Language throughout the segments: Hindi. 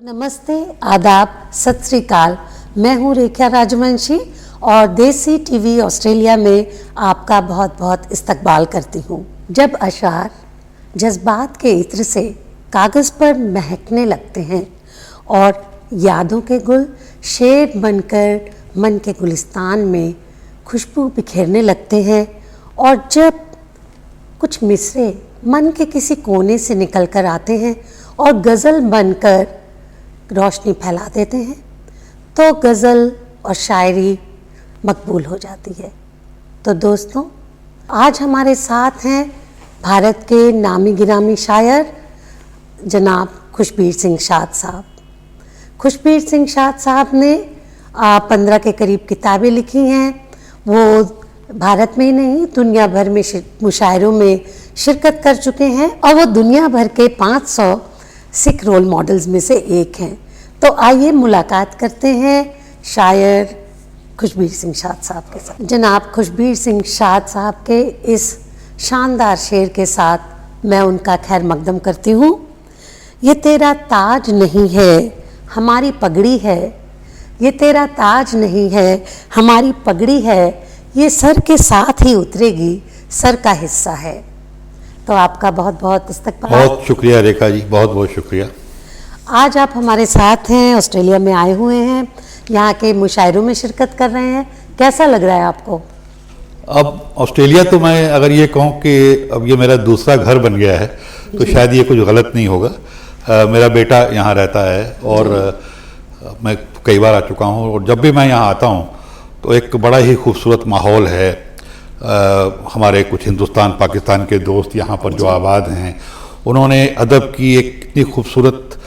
नमस्ते, आदाब, सत श्री अकाल। मैं हूँ रेखा राजवंशी और देसी टीवी ऑस्ट्रेलिया में आपका बहुत बहुत इस्तकबाल करती हूँ। जब अशार जज्बात के इत्र से कागज़ पर महकने लगते हैं और यादों के गुल शेर बनकर मन के गुलिस्तान में खुशबू बिखेरने लगते हैं और जब कुछ मिसरे मन के किसी कोने से निकल कर आते हैं और गज़ल बनकर रोशनी फैला देते हैं तो गज़ल और शायरी मकबूल हो जाती है। तो दोस्तों, आज हमारे साथ हैं भारत के नामी गिरामी शायर जनाब खुशबीर सिंह शाद साहब। खुशबीर सिंह शाद साहब ने 15 के करीब किताबें लिखी हैं। वो भारत में ही नहीं दुनिया भर में मुशायरों में शिरकत कर चुके हैं और वो दुनिया भर के 500 सिख रोल मॉडल्स में से एक हैं। तो आइए मुलाकात करते हैं शायर खुशबीर सिंह शाद साहब के साथ। जनाब खुशबीर सिंह शाद साहब के इस शानदार शेर के साथ मैं उनका खैर मकदम करती हूँ। ये तेरा ताज नहीं है हमारी पगड़ी है, ये तेरा ताज नहीं है हमारी पगड़ी है, ये सर के साथ ही उतरेगी, सर का हिस्सा है। तो आपका बहुत बहुत इस्तकबाल। बहुत शुक्रिया रेखा जी, बहुत बहुत शुक्रिया। आज आप हमारे साथ हैं, ऑस्ट्रेलिया में आए हुए हैं, यहाँ के मुशायरों में शिरकत कर रहे हैं। कैसा लग रहा है आपको? अब ऑस्ट्रेलिया तो मैं अगर ये कहूँ कि अब ये मेरा दूसरा घर बन गया है तो शायद ये कुछ गलत नहीं होगा। मेरा बेटा यहाँ रहता है और मैं कई बार आ चुका हूँ और जब भी मैं यहाँ आता हूँ तो एक बड़ा ही खूबसूरत माहौल है। हमारे कुछ हिंदुस्तान पाकिस्तान के दोस्त यहाँ पर जो आबाद हैं उन्होंने अदब की एक इतनी खूबसूरत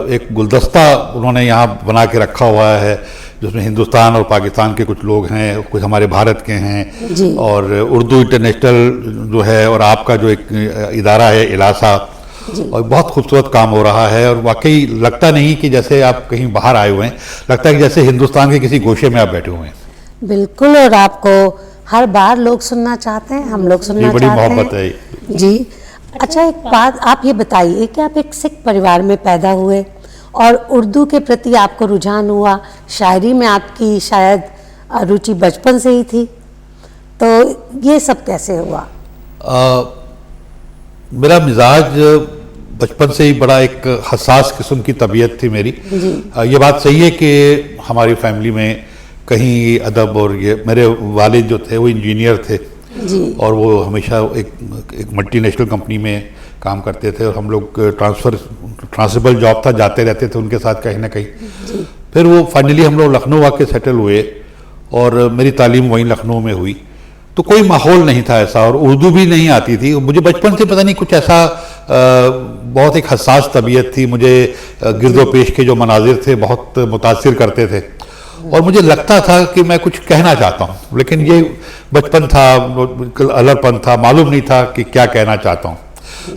एक गुलदस्ता उन्होंने यहाँ बना के रखा हुआ है जिसमें हिंदुस्तान और पाकिस्तान के कुछ लोग हैं, कुछ हमारे भारत के हैं और उर्दू इंटरनेशनल जो है और आपका जो एक इदारा है इलासा, और बहुत खूबसूरत काम हो रहा है। और वाकई लगता नहीं कि जैसे आप कहीं बाहर आए हुए हैं, लगता है कि जैसे हिंदुस्तान के किसी गोशे में आप बैठे हुए हैं। बिल्कुल, और आपको हर बार लोग सुनना चाहते हैं, हम लोग सुनना बड़ी चाहते हैं। मोहब्बत है जी। अच्छा, एक बात आप ये बताइए कि आप एक सिख परिवार में पैदा हुए और उर्दू के प्रति आपको रुझान हुआ, शायरी में आपकी शायद रुचि बचपन से ही थी, तो ये सब कैसे हुआ? मेरा मिजाज बचपन से ही बड़ा एक हसास किस्म की तबीयत थी मेरी। ये बात सही है कि हमारी फैमिली में कहीं अदब और ये मेरे वालिद जो थे वो इंजीनियर थे जी। और वो हमेशा एक मल्टीनेशनल कंपनी में काम करते थे और हम लोग ट्रांसफरेबल जॉब था, जाते रहते थे उनके साथ कहीं ना कहीं। फिर वो फाइनली हम लोग लखनऊ आके सेटल हुए और मेरी तालीम वहीं लखनऊ में हुई। तो कोई माहौल नहीं था ऐसा और उर्दू भी नहीं आती थी मुझे। बचपन से पता नहीं कुछ ऐसा बहुत एक हसास तबीयत थी। मुझे गिरदो पेश के जो मनाजिर थे बहुत मुतासिर करते थे और मुझे लगता था कि मैं कुछ कहना चाहता हूँ, लेकिन ये बचपन था, अलरपन था, मालूम नहीं था कि क्या कहना चाहता हूँ।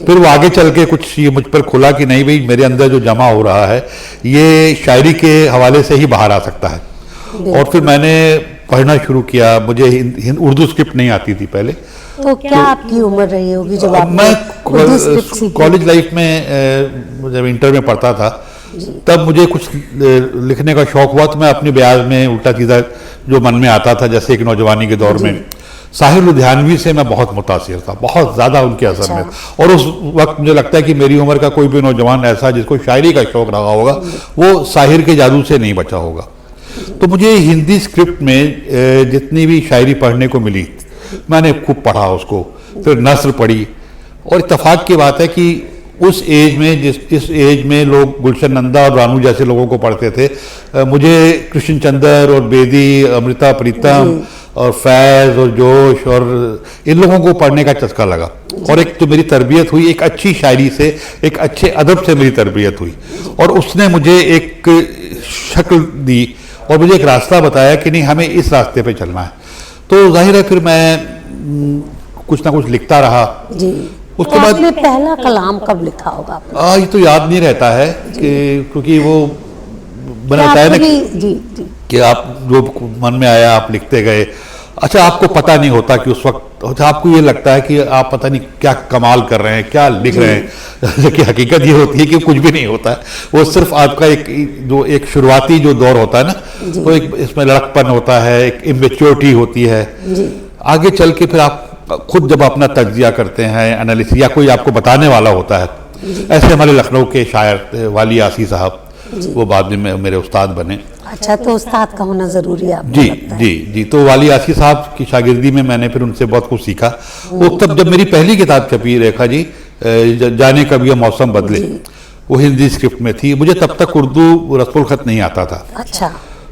फिर वो आगे चल के कुछ ये मुझ पर खुला कि नहीं भाई, मेरे अंदर जो जमा हो रहा है ये शायरी के हवाले से ही बाहर आ सकता है। और फिर मैंने पढ़ना शुरू किया। मुझे उर्दू स्क्रिप्ट नहीं आती थी पहले। तो क्या आपकी उम्र रही होगी जब आप मैं कॉलेज लाइफ में जब इंटर में पढ़ता था तब मुझे कुछ लिखने का शौक हुआ तो मैं अपने ब्याज में उल्टा सीधा जो मन में आता था, जैसे एक नौजवानी के दौर में साहिर लुधियानवी से मैं बहुत मुतासिर था, बहुत ज़्यादा उनके असर में। और उस वक्त मुझे लगता है कि मेरी उम्र का कोई भी नौजवान ऐसा जिसको शायरी का शौक रहा होगा वो साहिर के जादू से नहीं बचा होगा। तो मुझे हिंदी स्क्रिप्ट में जितनी भी शायरी पढ़ने को मिली मैंने खूब पढ़ा उसको। फिर नस्र पढ़ी और इत्तेफाक की बात है कि उस एज में इस एज में लोग गुलशन नंदा और रानू जैसे लोगों को पढ़ते थे। मुझे कृष्ण चंद्र और बेदी, अमृता प्रीतम और फैज़ और जोश और इन लोगों को पढ़ने का चस्का लगा। और एक तो मेरी तरबियत हुई एक अच्छी शायरी से, एक अच्छे अदब से मेरी तरबियत हुई और उसने मुझे एक शक्ल दी और मुझे एक रास्ता बताया कि नहीं हमें इस रास्ते पे चलना है। तो जाहिर है फिर मैं कुछ ना कुछ लिखता रहा जी। उसके बाद आपने पहला कलाम कब लिखा होगा? ये तो याद नहीं रहता है कि क्योंकि वो बनाता है ना जी, जी। कि आप जो मन में आया आप लिखते गए। अच्छा, आपको पता नहीं होता कि उस वक्त, अच्छा आपको ये लगता है कि आप पता नहीं क्या कमाल कर रहे हैं, क्या लिख रहे हैं, जबकि हकीकत ये होती है कि कुछ भी नहीं होता है। वो सिर्फ आपका एक शुरुआती जो दौर होता है ना, तो एक इसमें लड़कपन होता है, एक इमेच्योरिटी होती है। आगे चल के फिर आप खुद जब अपना तज्जिया करते हैं, एनालिसिस, या कोई आपको बताने वाला होता है, ऐसे हमारे लखनऊ के शायर वाली आसी साहब, वो बाद में मेरे उस्ताद बने। अच्छा, तो उस्ताद का होना जरूरी है। जी जी जी, तो वाली आसी साहब की शागिर्दी में मैंने फिर उनसे बहुत कुछ सीखा। वो तब जब मेरी पहली किताब छपी रेखा जी, जाने कब ये मौसम बदले, वो हिंदी स्क्रिप्ट में थी। मुझे तब तक उर्दू रस्मुल खत नहीं आता था। अच्छा।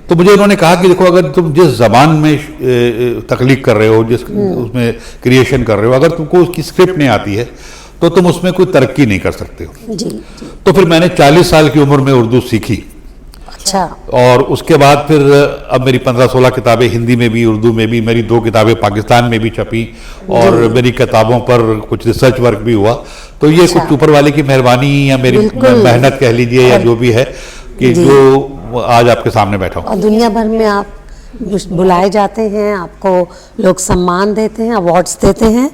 तो मुझे उन्होंने कहा कि देखो, अगर तुम जिस जबान में तख्लीक कर रहे हो, जिस उसमें क्रिएशन कर रहे हो, अगर तुमको उसकी स्क्रिप्ट नहीं आती है तो तुम उसमें कोई तरक्की नहीं कर सकते हो। जी। तो फिर मैंने 40 साल की उम्र में उर्दू सीखी। अच्छा। और उसके बाद फिर अब मेरी 15-16 किताबें हिंदी में भी, उर्दू में भी, मेरी 2 किताबें पाकिस्तान में भी छपी, और मेरी किताबों पर कुछ रिसर्च वर्क भी हुआ। तो ये कुछ ऊपर वाले की मेहरबानी या मेरी मेहनत कह लीजिए, या जो भी है, कि जो आज आपके सामने बैठा हूँ। और दुनिया भर में आप बुलाए जाते हैं, आपको लोग सम्मान देते हैं, अवार्ड्स देते हैं,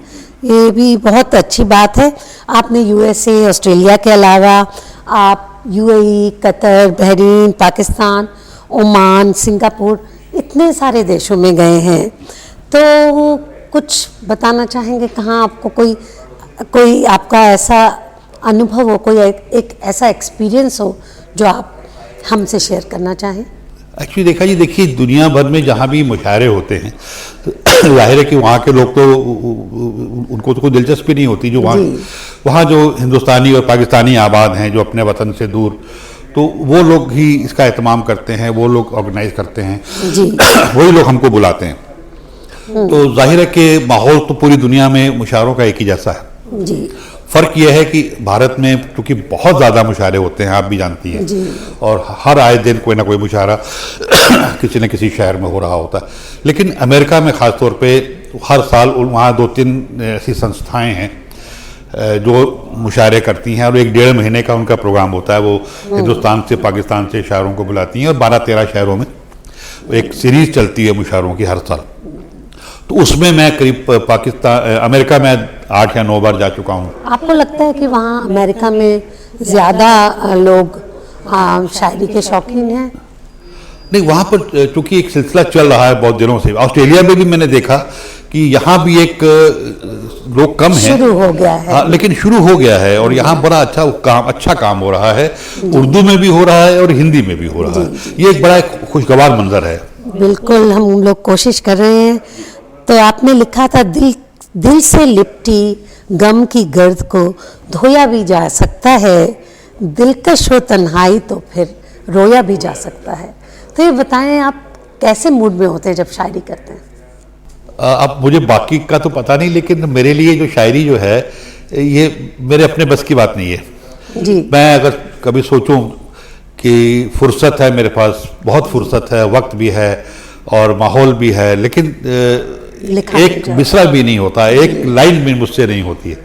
ये भी बहुत अच्छी बात है। आपने यूएसए, ऑस्ट्रेलिया के अलावा आप UAE, Qatar, Bahrain, Pakistan, Oman, Singapore, इतने सारे देशों में गए हैं। तो कुछ बताना चाहेंगे, कहाँ आपको कोई आपका ऐसा अनुभव हो, कोई एक ऐसा एक्सपीरियंस हो जो आप हमसे शेयर करना चाहें? एक्चुअली देखा जी, देखिए दुनिया भर में जहाँ भी मुशायरे होते हैं, जाहिर है कि वहाँ के लोग तो उनको तो कोई दिलचस्पी नहीं होती, जो वहाँ जो हिंदुस्तानी और पाकिस्तानी आबाद हैं, जो अपने वतन से दूर, तो वो लोग ही इसका एहतमाम करते हैं, वो लोग ऑर्गेनाइज करते हैं, वही लोग हमको बुलाते हैं। तो जाहिर है कि माहौल तो पूरी दुनिया में मुशायरों का एक ही जैसा है। जी। फ़र्क यह है कि भारत में क्योंकि बहुत ज़्यादा मुशायरे होते हैं, आप भी जानती हैं, और हर आए दिन कोई ना कोई मुशायरा किसी न किसी शहर में हो रहा होता है। लेकिन अमेरिका में ख़ास तौर पे हर साल वहाँ 2-3 ऐसी संस्थाएं हैं जो मुशायरे करती हैं, और 1-1.5 महीने का उनका प्रोग्राम होता है। वो हिंदुस्तान से, पाकिस्तान से शायरों को बुलाती हैं, और 12-13 शहरों में एक सीरीज़ चलती है मुशायरों की हर साल। तो उसमें मैं करीब अमेरिका में 8 या 9 बार जा चुका हूँ। आपको लगता है कि वहाँ अमेरिका में ज़्यादा लोग शायरी के शौकीन हैं? नहीं, वहाँ पर चूंकि एक सिलसिला चल रहा है बहुत दिनों से। ऑस्ट्रेलिया में भी मैंने देखा कि यहाँ भी एक लोग कम हैं, शुरू हो गया है। हाँ, लेकिन शुरू हो गया है, और यहाँ बड़ा अच्छा काम हो रहा है। उर्दू में भी हो रहा है और हिंदी में भी हो रहा है। ये एक बड़ा खुशगवार मंजर है। बिल्कुल, हम लोग कोशिश कर रहे हैं। तो आपने लिखा था, दिल से लिपटी गम की गर्द को धोया भी जा सकता है, दिलकश हो तन्हाई तो फिर रोया भी जा सकता है। तो ये बताएं, आप कैसे मूड में होते हैं जब शायरी करते हैं? अब मुझे बाकी का तो पता नहीं, लेकिन मेरे लिए जो शायरी जो है, ये मेरे अपने बस की बात नहीं है जी। मैं अगर कभी सोचूं कि फुर्सत है मेरे पास, बहुत फुर्सत है, वक्त भी है और माहौल भी है, लेकिन एक मिसरा भी नहीं होता, एक लाइन भी मुझसे नहीं होती है।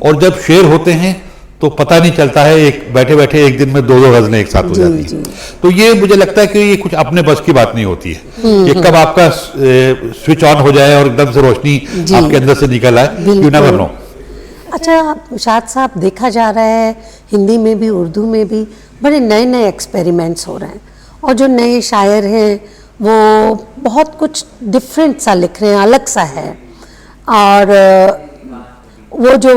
और जब शेर होते हैं तो पता नहीं चलता है, एक बैठे बैठे एक दिन में 2-2 गज़लें एक साथ हो जाती हैं। तो ये मुझे लगता है कि ये कुछ अपने बस की बात नहीं होती है। ये कब आपका स्विच ऑन हो जाए और एकदम से रोशनी आपके अंदर से निकल आए, यू नेवर नो। अच्छा शाद साहब, देखा जा रहा है हिंदी में भी, उर्दू में भी बड़े नए नए एक्सपेरिमेंट्स हो रहे हैं, और जो नए शायर हैं वो बहुत कुछ डिफरेंट सा लिख रहे हैं, अलग सा है। और वो जो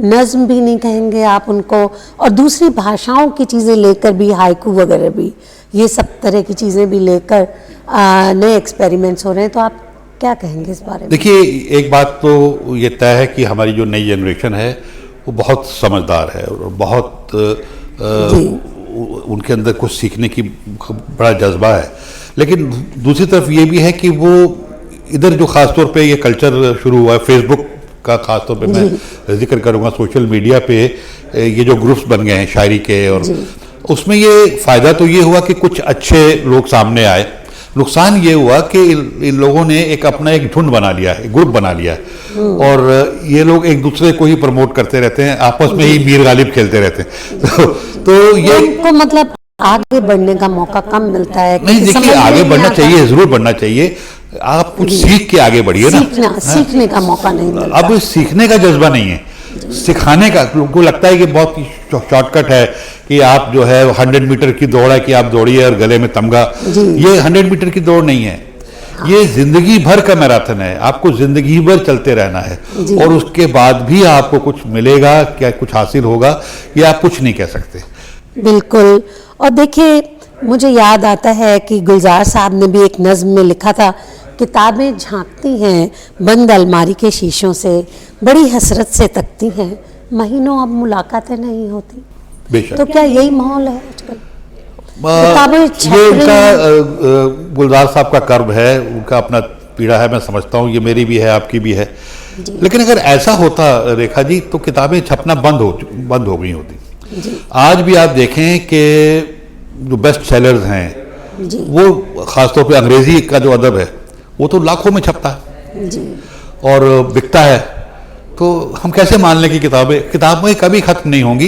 नज़्म भी नहीं कहेंगे आप उनको, और दूसरी भाषाओं की चीज़ें लेकर भी, हाइकू वगैरह भी, ये सब तरह की चीज़ें भी लेकर नए एक्सपेरिमेंट्स हो रहे हैं। तो आप क्या कहेंगे इस बारे में? देखिए, एक बात तो ये तय है कि हमारी जो नई जनरेशन है वो बहुत समझदार है और बहुत उनके अंदर कुछ सीखने की बड़ा जज्बा है। लेकिन दूसरी तरफ ये भी है कि वो इधर जो ख़ास तौर पे ये कल्चर शुरू हुआ है, फेसबुक का ख़ास तौर पे मैं जिक्र करूँगा, सोशल मीडिया पे ये जो ग्रुप्स बन गए हैं शायरी के, और उसमें ये फ़ायदा तो ये हुआ कि कुछ अच्छे लोग सामने आए। नुकसान ये हुआ कि इन लोगों ने एक अपना एक झुंड बना लिया है, ग्रुप बना लिया है, और ये लोग एक दूसरे को ही प्रमोट करते रहते हैं, आपस में ही मीर गालिब खेलते रहते हैं। तो ये उनको मतलब आगे बढ़ने का मौका कम मिलता है। नहीं, देखिए आगे बढ़ना चाहिए, ज़रूर बढ़ना चाहिए, आप कुछ सीख के आगे बढ़िए ना। सीखने का मौका नहीं मिलता। अब सीखने का जज्बा नहीं है, सिखाने का। को लगता है कि बहुत शॉर्टकट है कि आप जो है 100 मीटर की दौड़ है कि आप दौड़िए और गले में तमगा। ये 100 मीटर की दौड़ नहीं है, ये जिंदगी भर का मैराथन है। आपको जिंदगी भर चलते रहना है और उसके बाद भी आपको कुछ मिलेगा, क्या कुछ हासिल होगा, ये आप कुछ नहीं कह सकते। बिल्कुल। और देखिए, मुझे याद आता है कि गुलजार साहब ने भी एक नज्म में लिखा था, किताबें झांकती हैं बंद अलमारी के शीशों से, बड़ी हसरत से तकती हैं, महीनों अब मुलाकातें नहीं होती। बेशक। तो क्या यही माहौल है आजकल? ये उनका गुलजार साहब का कर्म है, उनका अपना पीड़ा है, मैं समझता हूँ। ये मेरी भी है, आपकी भी है। लेकिन अगर ऐसा होता रेखा जी, तो किताबें छपना बंद हो गई होती। आज भी आप देखें कि जो बेस्ट सेलर्स हैं वो खासतौर पे अंग्रेजी का जो अदब है वो तो लाखों में छपता है और बिकता है। तो हम कैसे मान लें कि किताबें कभी खत्म नहीं होंगी।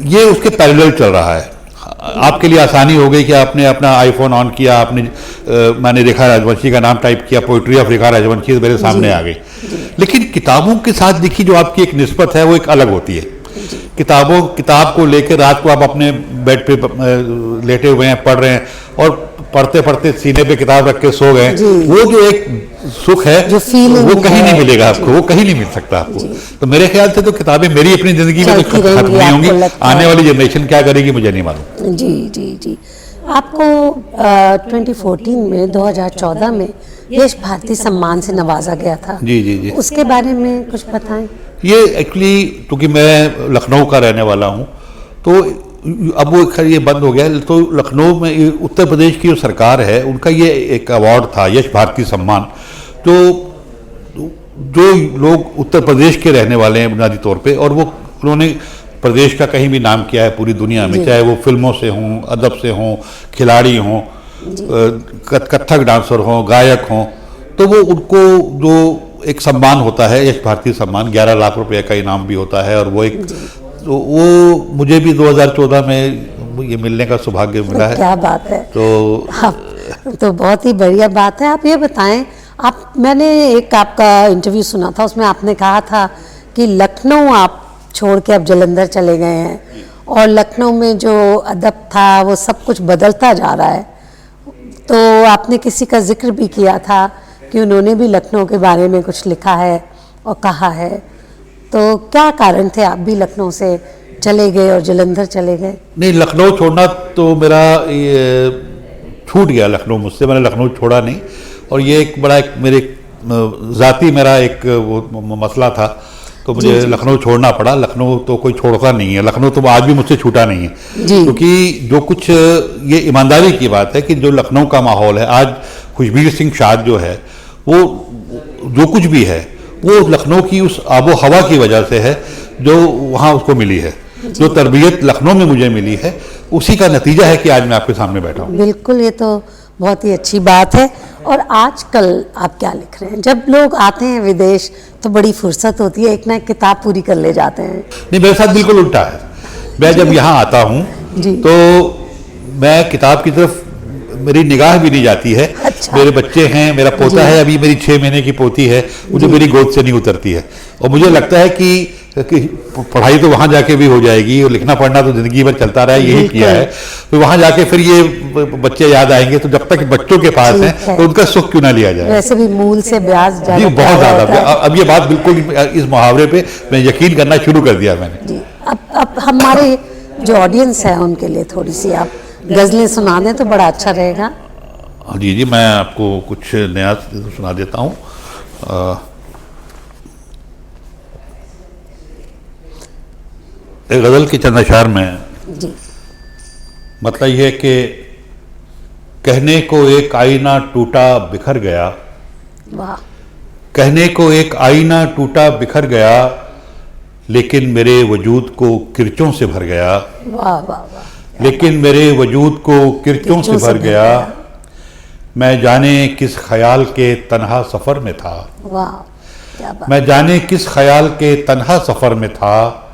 ये उसके पैरेलल चल रहा है। आपके लिए आसानी हो गई कि आपने अपना आईफोन ऑन किया, आपने मैंने रेखा राजवंशी का नाम टाइप किया, पोइट्री ऑफ रेखा राजवंशी मेरे सामने आ गई। लेकिन किताबों के साथ लिखी जो आपकी एक निस्बत है वो एक अलग होती है। किताब को लेकर रात को आप अपने बेड पे लेटे हुए हैं, पढ़ रहे हैं और पढ़ते पढ़ते सीने पे किताब रख के सो गए, वो जो एक सुख है वो कहीं नहीं मिलेगा आपको, वो कहीं नहीं मिल सकता आपको। तो मेरे ख्याल से तो किताबें मेरी अपनी जिंदगी में खत्म नहीं होंगी, आने वाली जनरेशन क्या करेगी मुझे नहीं मालूम। जी जी जी। आपको 2014 में 2014 में यश भारती सम्मान से नवाजा गया था। जी जी जी। उसके बारे में कुछ बताएं। ये एक्चुअली क्योंकि मैं लखनऊ का रहने वाला हूँ, तो अब वो खैर ये बंद हो गया। तो लखनऊ में उत्तर प्रदेश की जो सरकार है उनका ये एक अवार्ड था, यश भारती सम्मान, जो लोग उत्तर प्रदेश के रहने वाले हैं बुनियादी तौर पे, और वो उन्होंने प्रदेश का कहीं भी नाम किया है पूरी दुनिया में, चाहे वो फिल्मों से हों, अदब से हों, खिलाड़ी हों, कथक डांसर हों, गायक हों, तो वो उनको जो एक सम्मान होता है यश भारती सम्मान, 11 लाख रुपए का इनाम भी होता है। और वो एक तो वो मुझे भी 2014 में ये मिलने का सौभाग्य मिला है। क्या बात है। तो बहुत ही बढ़िया बात है। आप ये बताएं, मैंने एक आपका इंटरव्यू सुना था, उसमें आपने कहा था कि लखनऊ आप छोड़ के अब जालंधर चले गए हैं और लखनऊ में जो अदब था वो सब कुछ बदलता जा रहा है। तो आपने किसी का जिक्र भी किया था कि उन्होंने भी लखनऊ के बारे में कुछ लिखा है और कहा है। तो क्या कारण थे आप भी लखनऊ से चले गए और जालंधर चले गए? नहीं, लखनऊ छोड़ना तो मेरा छूट गया लखनऊ मुझसे, मैंने लखनऊ छोड़ा नहीं। और ये एक बड़ा मेरे ज़ाती मेरा एक वो मसला था, तो मुझे लखनऊ छोड़ना पड़ा। लखनऊ तो कोई छोड़ता नहीं है, लखनऊ तो आज भी मुझसे छूटा नहीं है, क्योंकि जो कुछ ये ईमानदारी की बात है कि जो लखनऊ का माहौल है आज, खुशबीर सिंह शाद जो है, वो जो कुछ भी है वो लखनऊ की उस आबो हवा की वजह से है जो वहाँ उसको मिली है। जो तरबियत लखनऊ में मुझे मिली है उसी का नतीजा है कि आज मैं आपके सामने बैठा हूँ। बिल्कुल, ये तो बहुत ही अच्छी बात है। और आजकल आप क्या लिख रहे हैं? जब लोग आते हैं विदेश तो बड़ी फुर्सत होती है, एक ना एक किताब पूरी कर ले जाते हैं। नहीं, मेरे साथ बिल्कुल उल्टा है। मैं जब यहाँ आता हूँ तो मैं किताब की तरफ मेरी निगाह भी नहीं जाती है। अच्छा। मेरे बच्चे हैं, मेरा पोता है, अभी मेरी 6 महीने की पोती है, मुझे मेरी गोद से नहीं उतरती है। और मुझे लगता है कि पढ़ाई तो वहाँ जाके भी हो जाएगी और लिखना पढ़ना तो जिंदगी भर चलता रहा है, यही किया है। तो वहाँ जाके फिर ये बच्चे याद आएंगे, तो जब तक बच्चों के पास हैं तो उनका सुख क्यों ना लिया जाए। वैसे भी मूल से ब्याज जी बहुत ज़्यादा। अब ये बात बिल्कुल इस मुहावरे पे मैं यकीन करना शुरू कर दिया मैंने। अब हमारे जो ऑडियंस है उनके लिए थोड़ी सी आप गजलें सुना दें तो बड़ा अच्छा रहेगा। जी जी, मैं आपको कुछ नया सुना देता हूँ। एक गज़ल के चंद अशार में जी। मतलब यह है कि कहने को एक आईना टूटा बिखर गया, वाह। कहने को एक आईना टूटा बिखर गया, लेकिन मेरे वजूद को किरचों से भर गया। वाह वाह वाह। लेकिन मेरे वजूद को किरचों से भर गया, मैं जाने किस ख्याल के तन्हा सफ़र में था। वाह, क्या बात। मैं जाने किस ख्याल के तन्हा सफ़र में था,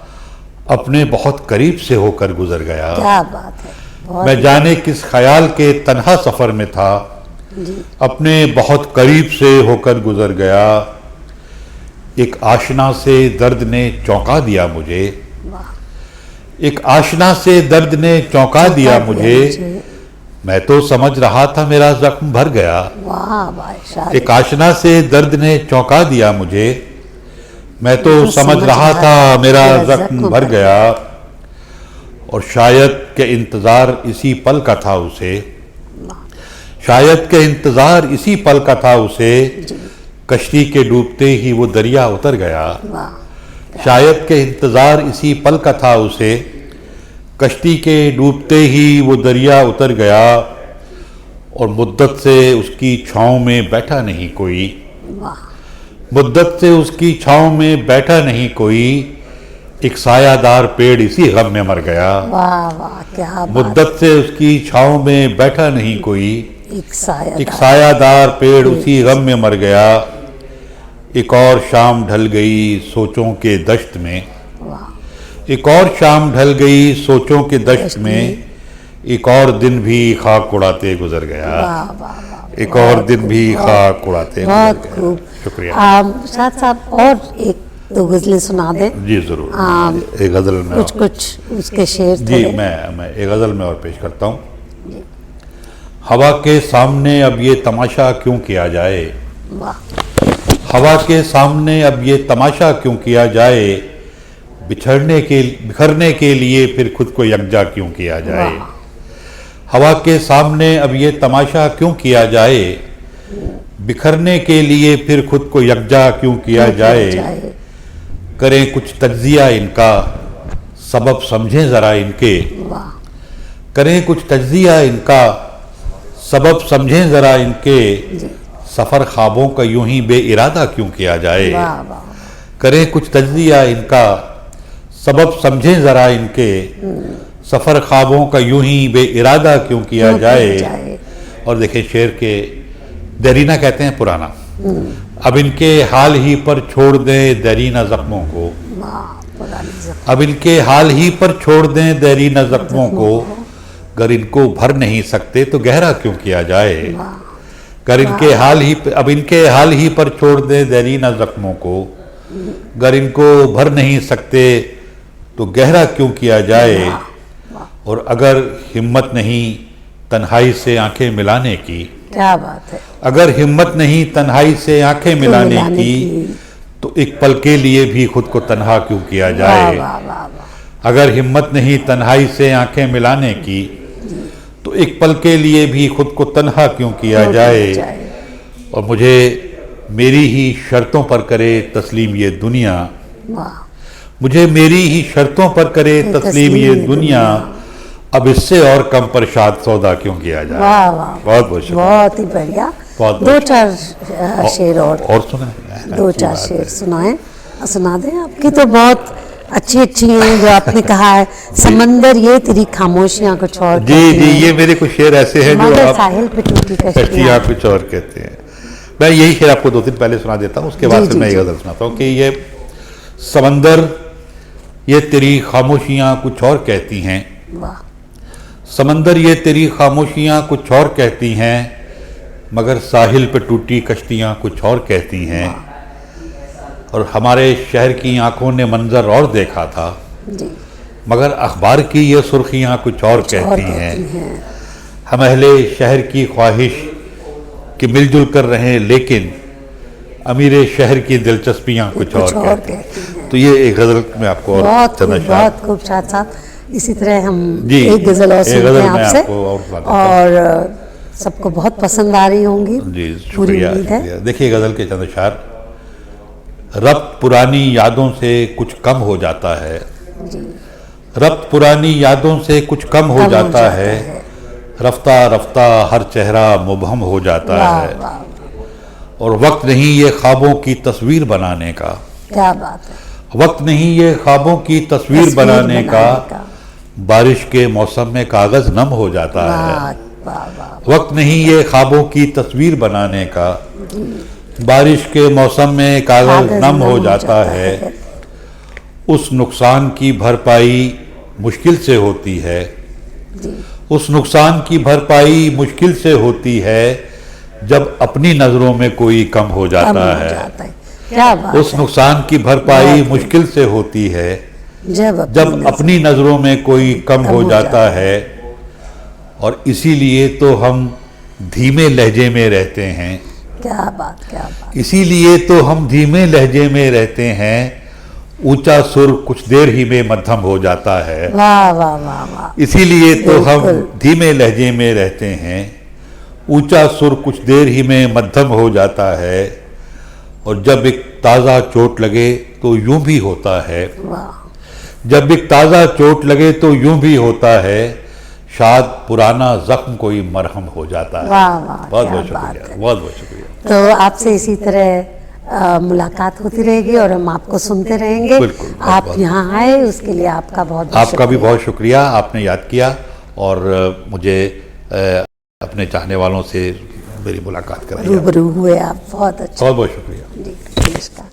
अपने बहुत करीब से होकर गुजर गया। क्या बात है। मैं जाने किस ख्याल के तन्हा सफ़र में था, अपने बहुत करीब से होकर गुजर गया। एक आशना से दर्द ने चौंका दिया मुझे, एक आशना से दर्द ने चौंका दिया मुझे। मैं तो समझ रहा था मेरा जख्म भर गया। एक आशना से दर्द ने चौंका दिया मुझे, मैं तो समझ रहा था मेरा जख्म भर गया। और शायद के इंतजार इसी पल का था उसे, शायद के इंतजार इसी पल का था उसे, कश्ती के डूबते ही वो दरिया उतर गया। शायद के इंतजार इसी पल का था उसे, कश्ती के डूबते ही वो दरिया उतर गया। और मुद्दत से उसकी छाँव में बैठा नहीं कोई, मुद्दत से उसकी छाँव में बैठा नहीं कोई, एक सायादार पेड़ इसी गम में मर गया। वाह वाह क्या मुद्दत से उसकी छाँव में बैठा नहीं कोई, एक सायादार पेड़ उसी गम में मर गया। एक और शाम ढल गई सोचों के दश्त में, एक और शाम ढल गई सोचों के दश्त में, एक और दिन भी खाक उड़ाते गुजर गया। एक और दिन भी खाक उड़ाते बहुत खूब। शुक्रिया। शाद साहब और एक दो गजलें सुना दें। जी जरूर। एक गजल में कुछ उसके शेर जी मैं एक गजल में और पेश करता हूँ। हवा के सामने अब ये तमाशा क्यों किया जाए, हवा के सामने अब ये तमाशा क्यों किया जाए, बिखरने के लिए फिर खुद को यकजा क्यों किया जाए। हवा के सामने अब ये तमाशा क्यों किया जाए, बिखरने के लिए फिर खुद को यकजा क्यों किया जाए। करें कुछ तज्जिया इनका, सबब समझें ज़रा इनके, करें कुछ तज्जिया इनका, सबब समझें ज़रा इनके, सफ़र ख्वाबों का यूं ही बेइरादा क्यों किया जाए। करें कुछ तज्जिया इनका, सबब समझें ज़रा इनके, सफ़र ख्वाबों का यूं ही बेइरादा क्यों किया जाए। और देखिए शेर के दरीना कहते हैं पुराना, अब इनके हाल ही पर छोड़ दें दरीना जख्मों को, अब इनके हाल ही पर छोड़ दें दरीना जख्मों को, अगर इनको भर नहीं सकते तो गहरा क्यों किया जाए। अगर इनके हाल ही अब इनके हाल ही पर छोड़ दें दरीना जख्मों को, अगर इनको भर नहीं सकते तो गहरा क्यों किया जाए। और अगर हिम्मत नहीं तन्हाई से आंखें मिलाने की, क्या बात है, अगर हिम्मत नहीं तन्हाई से आंखें मिलाने की, तो एक पल के लिए भी खुद को तन्हा क्यों किया जाए। अगर हिम्मत नहीं तन्हाई से आंखें मिलाने की, तो एक पल के लिए भी खुद को तन्हा क्यों किया जाए। और मुझे मेरी ही शर्तों पर करे तस्लीम ये दुनिया, मुझे मेरी ही शर्तों पर करे तस्लीम ये दुनिया, अब इससे और कम पर शाद सौदा क्यों किया जाए। वाह वाह, बहुत बहुत शुक्रिया, बहुत ही बढ़िया। दो चार शेर और सुनाए, दो चार शेर सुनाएं, सुना दें। आपकी तो बहुत अच्छी अच्छी हैं जो आपने कहा है, समंदर ये तेरी खामोशियां कुछ और। जी जी, ये मेरे कुछ शेर ऐसे हैं जो आप साहिल पे टूटी कश्तियां कुछ और कहते हैं। मैं यही शेर आपको 2 दिन पहले सुना देता हूँ, उसके बाद फिर मैं ये गजल सुनाता हूँ कि ये समंदर ये तेरी खामोशियां कुछ और कहती हैं, समंदर ये तेरी खामोशियां कुछ और कहती हैं, मगर साहिल पे टूटी कश्तियां कुछ और कहती हैं। और हमारे शहर की आंखों ने मंजर और देखा था, मगर अखबार की ये सुर्खियां कुछ और कहती हैं। हम अहले शहर की ख्वाहिश कि मिलजुल कर रहें, लेकिन अमीरे शहर की दिलचस्पियां कुछ और कहती हैं। तो ये एक गजल में आपको और बहुत खूब शाद साहब। इसी तरह हम एक गजल और सुनते हैं आपसे, और सबको बहुत पसंद आ रही होंगी। जी शुक्रिया। देखिए गजल के चंद अशआर। रब्त पुरानी यादों से कुछ कम हो जाता है, रब्त पुरानी यादों से कुछ कम हो जाता है, रफ्ता रफ्ता हर चेहरा मुबहम हो जाता है। और वक्त नहीं ये ख्वाबों की तस्वीर बनाने का, क्या बात है, वक्त नहीं ये ख्वाबों की तस्वीर बनाने का, बारिश के मौसम में कागज नम हो जाता है। वक्त नहीं ये ख्वाबों की तस्वीर बनाने का, बारिश के मौसम में कागज नम हो जाता है। उस नुकसान की भरपाई मुश्किल से होती है, उस नुकसान की भरपाई मुश्किल से होती है, जब अपनी नजरों में कोई कम हो कम जाता हो है, जाता है। क्या बात उस है। नुकसान की भरपाई मुश्किल से होती है जब जब अपनी नजरों में कोई कम हो जाता है। और इसीलिए तो हम धीमे लहजे में रहते हैं, क्या बात। इसीलिए तो हम धीमे लहजे में रहते हैं, ऊंचा सुर कुछ देर ही में मध्यम हो जाता है। वाह वाह वाह वाह। इसीलिए तो हम बिल्कुल। धीमे लहजे में रहते हैं, ऊंचा सुर कुछ देर ही में मध्यम हो जाता है। और जब एक ताज़ा चोट लगे तो यूं भी होता है, वाह। जब एक ताज़ा चोट लगे तो यूं भी होता है, शायद पुराना जख्म कोई मरहम हो जाता है। वाह वाह, बहुत क्या बहुत बात शुक्रिया, है। बहुत बहुत शुक्रिया। तो आपसे इसी तरह मुलाकात होती रहेगी और हम आपको सुनते रहेंगे। बिल्कुल, बहुत आप बहुत। यहाँ आए उसके लिए आपका बहुत आपका भी बहुत शुक्रिया, आपने याद किया और मुझे अपने चाहने वालों से मेरी मुलाकात कराई। रूबरू हुए आप, बहुत अच्छा। बहुत बहुत शुक्रिया। जी, नमस्कार।